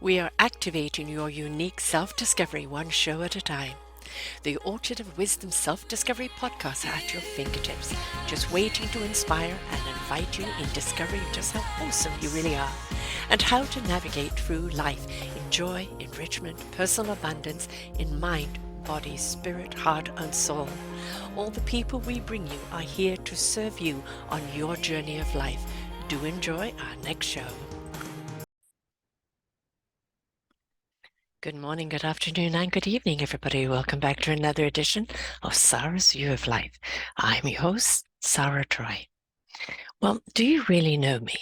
We are activating your unique self-discovery one show at a time. The Orchard of Wisdom Self-Discovery podcast are at your fingertips, just waiting to inspire and invite you in discovering just how awesome you really are and how to navigate through life in joy, enrichment, personal abundance, in mind, body, spirit, heart, and soul. All the people we bring you are here to serve you on your journey of life. Do enjoy our next show. Good morning, good afternoon, and good evening, everybody. Welcome back to another edition of Sarah's View of Life. I'm your host, Sarah Troy. Well, do you really know me?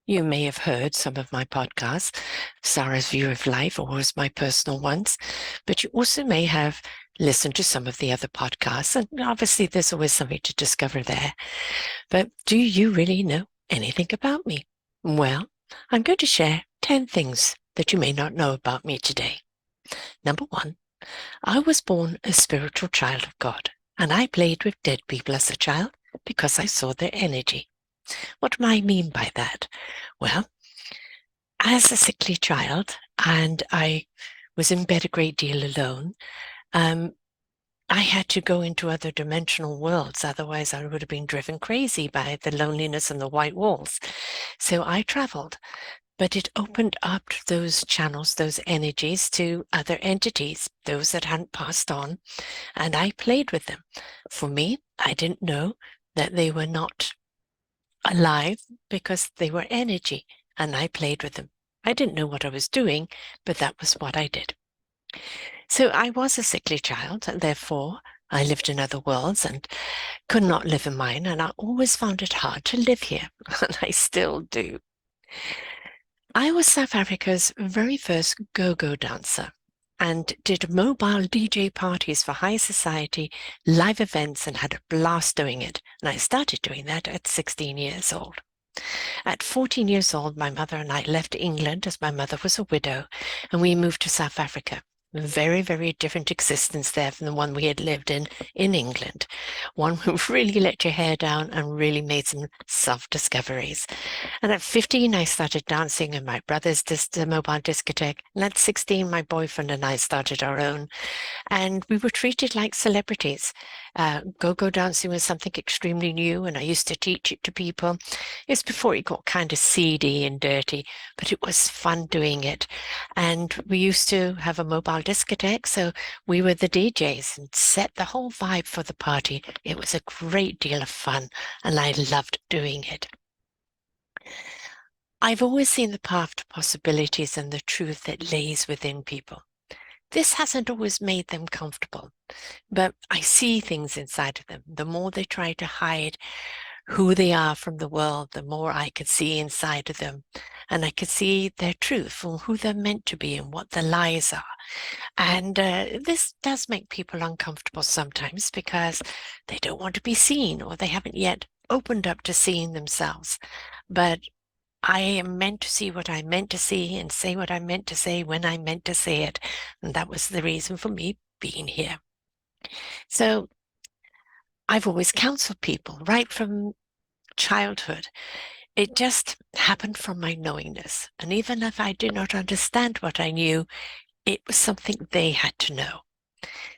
You may have heard some of my podcasts, Sarah's View of Life, or was my personal ones, but you also may have listened to some of the other podcasts, and obviously there's always something to discover there. But do you really know anything about me? Well, I'm going to share 10 things that you may not know about me today. Number one, I was born a spiritual child of God, and I played with dead people as a child because I saw their energy. What do I mean by that? Well, as a sickly child, and I was in bed a great deal alone, I had to go into other dimensional worlds. Otherwise, I would have been driven crazy by the loneliness and the white walls. So I traveled, but it opened up those channels, those energies to other entities, those that hadn't passed on, and I played with them. For me, I didn't know that they were not alive because they were energy, and I played with them. I didn't know what I was doing, but that was what I did. So I was a sickly child, and therefore I lived in other worlds and could not live in mine, and I always found it hard to live here, and I still do. I was South Africa's very first go-go dancer and did mobile DJ parties for high society, live events, and had a blast doing it. And I started doing that at 16 years old. At 14 years old, my mother and I left England, as my mother was a widow, and we moved to South Africa. A very, very different existence there from the one we had lived in England. One who really let your hair down and really made some self-discoveries. And at 15, I started dancing in my brother's mobile discotheque. And at 16, my boyfriend and I started our own. And we were treated like celebrities. Go-go dancing was something extremely new, and I used to teach it to people. It's before it got kind of seedy and dirty, but it was fun doing it. And we used to have a mobile discotheque, so we were the DJs and set the whole vibe for the party. It was a great deal of fun, and I loved doing it. I've always seen the path to possibilities and the truth that lays within people. This hasn't always made them comfortable, but I see things inside of them. The more they try to hide who they are from the world, the more I could see inside of them. And I could see their truth and who they're meant to be and what the lies are. And this does make people uncomfortable sometimes because they don't want to be seen, or they haven't yet opened up to seeing themselves. But I am meant to see what I meant to see and say what I meant to say when I meant to say it. And that was the reason for me being here. So I've always counseled people right from childhood. It just happened from my knowingness. And even if I did not understand what I knew, it was something they had to know.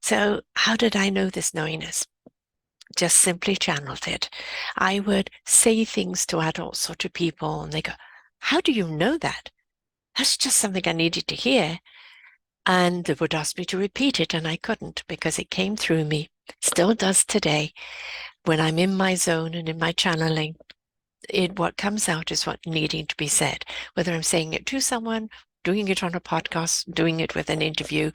So how did I know this knowingness? Just simply channeled it. I would say things to adults or to people, and they go, "How do you know that? That's just something I needed to hear." And they would ask me to repeat it, and I couldn't because it came through me. Still does today. When I'm in my zone and in my channeling, what comes out is what needing to be said. Whether I'm saying it to someone, doing it on a podcast, doing it with an interview,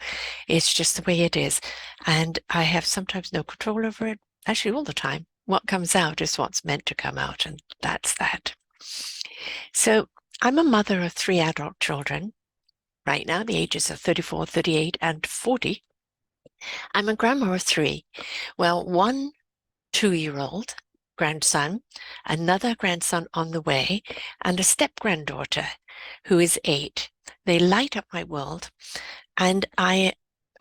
it's just the way it is. And I have sometimes no control over it. Actually, all the time. What comes out is what's meant to come out, and that's that. So I'm a mother of 3 adult children. Right now, the ages of 34, 38, and 40. I'm a grandma of 3. Well, one 2-year-old grandson, another grandson on the way, and a step-granddaughter who is 8. They light up my world, and I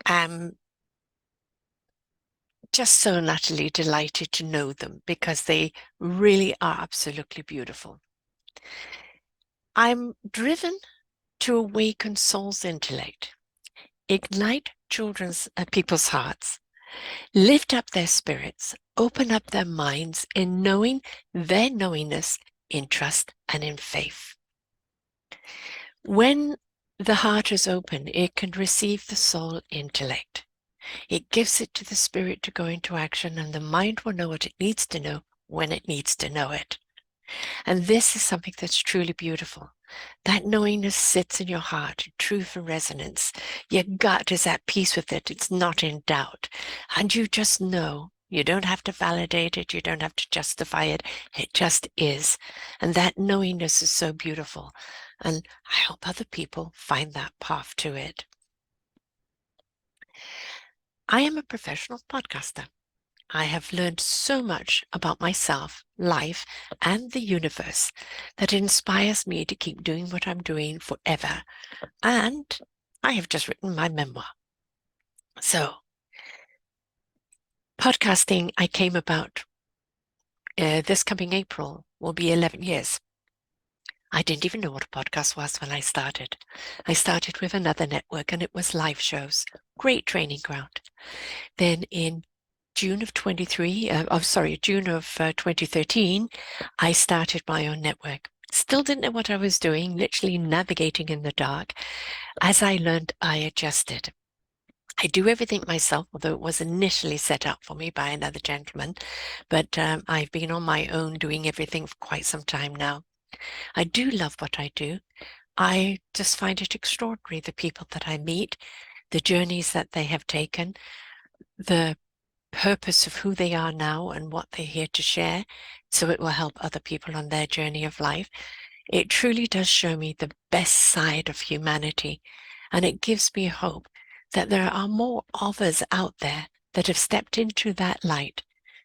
am just so utterly delighted to know them because they really are absolutely beautiful. I'm driven to awaken soul's intellect, ignite people's hearts, lift up their spirits, open up their minds in knowing their knowingness in trust and in faith. When the heart is open, it can receive the soul intellect. It gives it to the spirit to go into action, and the mind will know what it needs to know when it needs to know it. And this is something that's truly beautiful. That knowingness sits in your heart, truth and resonance. Your gut is at peace with it. It's not in doubt. And you just know. You don't have to validate it. You don't have to justify it. It just is. And that knowingness is so beautiful. And I hope other people find that path to it. I am a professional podcaster. I have learned so much about myself, life, and the universe that inspires me to keep doing what I'm doing forever. And I have just written my memoir. So, podcasting, I came about this coming April will be 11 years. I didn't even know what a podcast was when I started. I started with another network and it was live shows, great training ground. Then in June of 2013, I started my own network. Still didn't know what I was doing, literally navigating in the dark. As I learned, I adjusted. I do everything myself, although it was initially set up for me by another gentleman, but I've been on my own doing everything for quite some time now. I do love what I do. I just find it extraordinary, the people that I meet, the journeys that they have taken, the purpose of who they are now and what they're here to share, so it will help other people on their journey of life. It truly does show me the best side of humanity, and it gives me hope that there are more of us out there that have stepped into that light,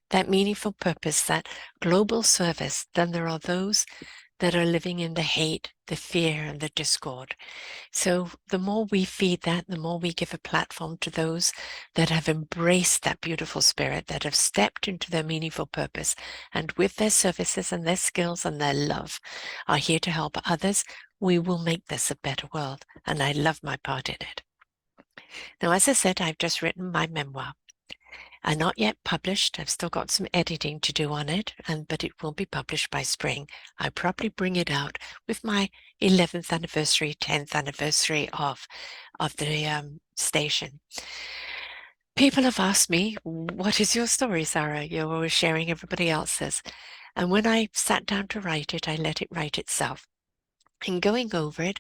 that meaningful purpose, that global service, than there are those that are living in the hate, the fear, and the discord. So the more we feed that, the more we give a platform to those that have embraced that beautiful spirit, that have stepped into their meaningful purpose, and with their services and their skills and their love are here to help others, we will make this a better world. And I love my part in it. Now, as I said, I've just written my memoir. Not yet published. I've still got some editing to do on it, but it will be published by spring. I probably bring it out with my 11th anniversary, 10th anniversary of the station. People have asked me, what is your story, Sarah? You're always sharing everybody else's. And when I sat down to write it, I let it write itself. In going over it,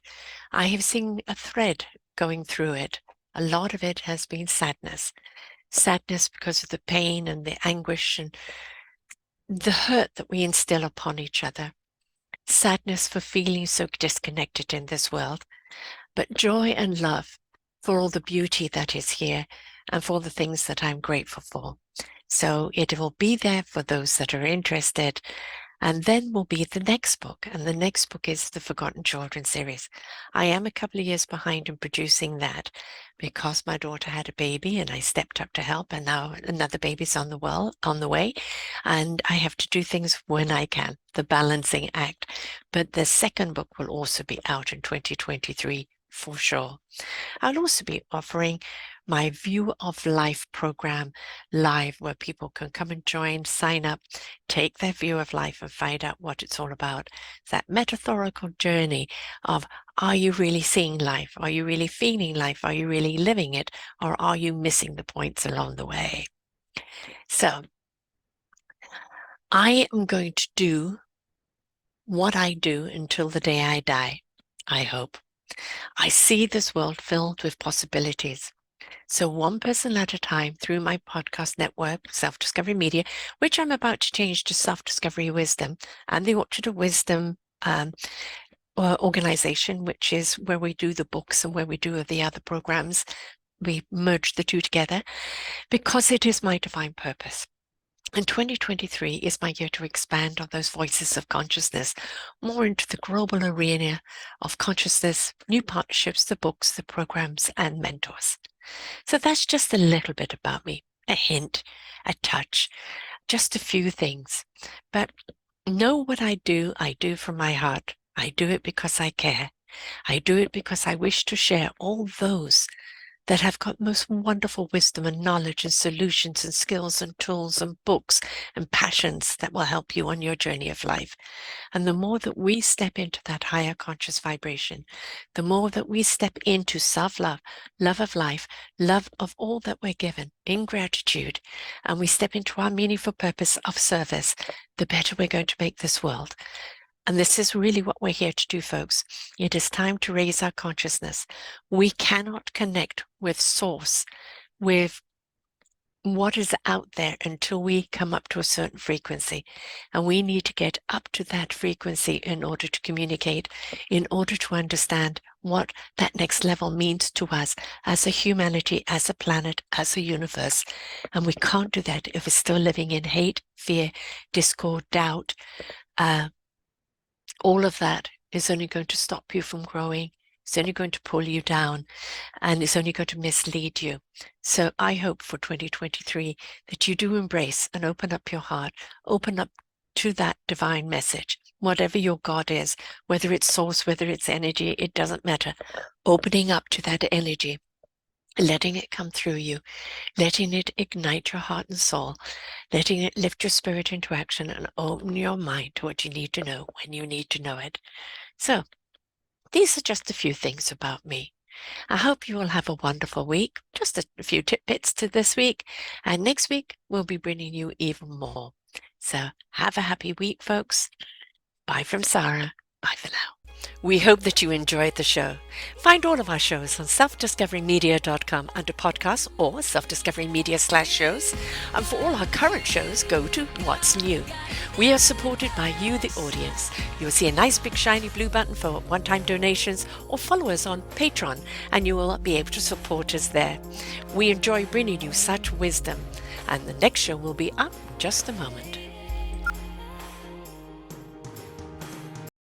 I have seen a thread going through it. A lot of it has been sadness. Sadness because of the pain and the anguish and the hurt that we instill upon each other. Sadness for feeling so disconnected in this world, but joy and love for all the beauty that is here and for the things that I'm grateful for. So it will be there for those that are interested. And then will be the next book. And the next book is the Forgotten Children series. I am a couple of years behind in producing that because my daughter had a baby and I stepped up to help, and now another baby's on the way. And I have to do things when I can, the balancing act. But the second book will also be out in 2023 for sure. I'll also be offering my View of Life program live, where people can come and join, sign up, take their view of life and find out what it's all about. That metaphorical journey of, are you really seeing life? Are you really feeling life? Are you really living it? Or are you missing the points along the way? So I am going to do what I do until the day I die, I hope. I see this world filled with possibilities. So one person at a time through my podcast network, Self-Discovery Media, which I'm about to change to Self-Discovery Wisdom, and the Orchard of Wisdom organization, which is where we do the books and where we do the other programs. We merge the two together because it is my divine purpose. And 2023 is my year to expand on those voices of consciousness more into the global arena of consciousness, new partnerships, the books, the programs, and mentors. So that's just a little bit about me, a hint, a touch, just a few things. But know what I do from my heart. I do it because I care. I do it because I wish to share all those that have got most wonderful wisdom and knowledge and solutions and skills and tools and books and passions that will help you on your journey of life. And the more that we step into that higher conscious vibration, the more that we step into self-love, love of life, love of all that we're given in gratitude, and we step into our meaningful purpose of service, the better we're going to make this world. And this is really what we're here to do, folks. It is time to raise our consciousness. We cannot connect with source, with what is out there until we come up to a certain frequency. And we need to get up to that frequency in order to communicate, in order to understand what that next level means to us as a humanity, as a planet, as a universe. And we can't do that if we're still living in hate, fear, discord, doubt. All of that is only going to stop you from growing. It's only going to pull you down, and it's only going to mislead you. So I hope for 2023 that you do embrace and open up your heart, open up to that divine message, whatever your God is, whether it's source, whether it's energy, it doesn't matter. Opening up to that energy, letting it come through you, letting it ignite your heart and soul, letting it lift your spirit into action and open your mind to what you need to know when you need to know it. So these are just a few things about me. I hope you will have a wonderful week. Just a few tidbits to this week. And next week, we'll be bringing you even more. So have a happy week, folks. Bye from Sarah. Bye for now. We hope that you enjoyed the show. Find all of our shows on selfdiscoverymedia.com under podcasts or self-discoverymedia/shows. And for all our current shows, go to What's New. We are supported by you, the audience. You'll see a nice big shiny blue button for one-time donations, or follow us on Patreon and you will be able to support us there. We enjoy bringing you such wisdom, and the next show will be up in just a moment.